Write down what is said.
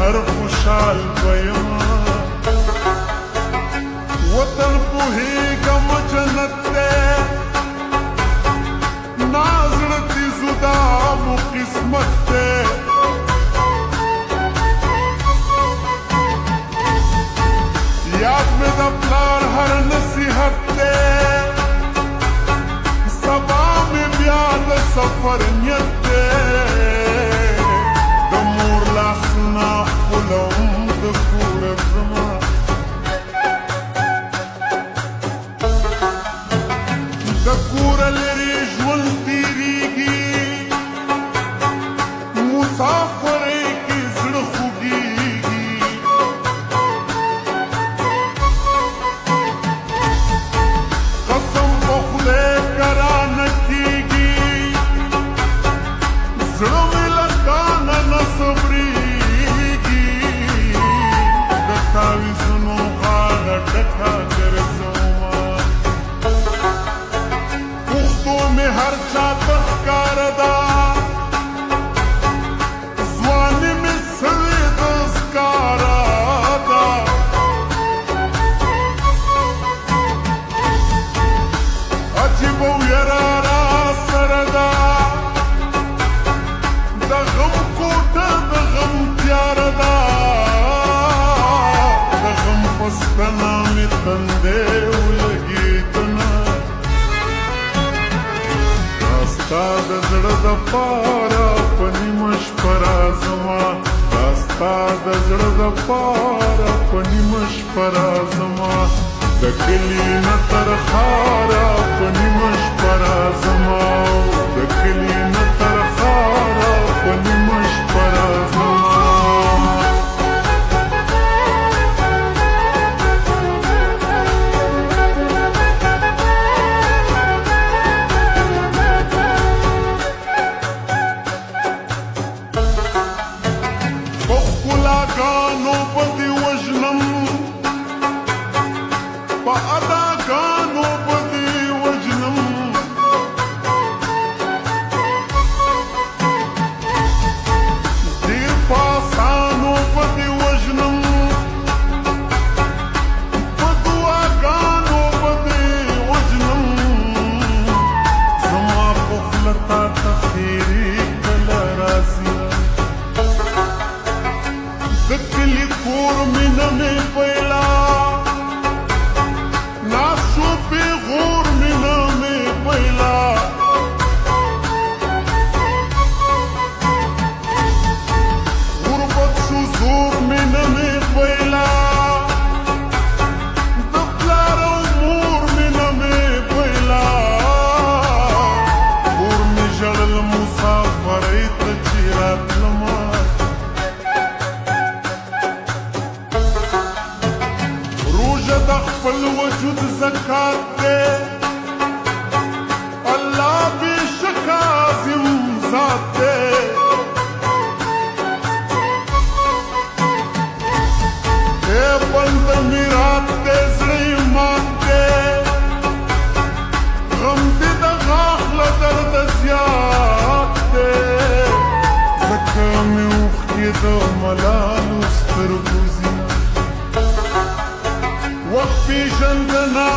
هر خوشحال بيما وطن پوهیږم جنت دی نازړه زدا مو قسمت دی یاد مې د پلار هر نصیحت دی سبا مې بیا د سفر نیت دی د مور لاسونه ښکلوم د کوره زما د کوره لرې ژوند تېرېږي مسافرۍ کې زړه خوږېږي قسم په خدای کرانه کېږي زړه مې له کانه نه صبرېږي د تعویذونو غاړه ډکه ګرځومه پښتو مې هر چا ته ښکاره ده ځواني مې سوې د ښکاره ده عجیبه ویره را سره ده د غم کوټه د غم تیاره ده د غم په ستنه مې تندی ولګېدنه دا ستا د زړه دپاره په نیمه شپه راځمه دا ستا د زړه دپاره په نیمه شپه راځمه د کلي نه تر ښاره په نیمه شپه راځمه د کلي نه تر ښاره په نیمه شپه راځمه په ښکلاګانو به دې وژنم په اداګانو به دې وژنم ډېر په اسانو به دې وژنم په دعاګانو به دې وژنم زما په خوله تا ته خیرې کله راځي د کلي کور مینه مې پیلا ناسو پیغور مینه مې پیلا غربت شو زور مینه مې پیلا د پلار او مور مینه مې پیلا کور مې ژړل مسافرۍ ته چې راتلمه روژه د خپل وجود زکات دی الله بېشک عظیم ذات دی ای بنده مې رات دی زړه یې مات دی غم دې د غاښ له درده زیات دی ځکه مې اوښکې د ملالو سترګو ځي وخت پیژندنه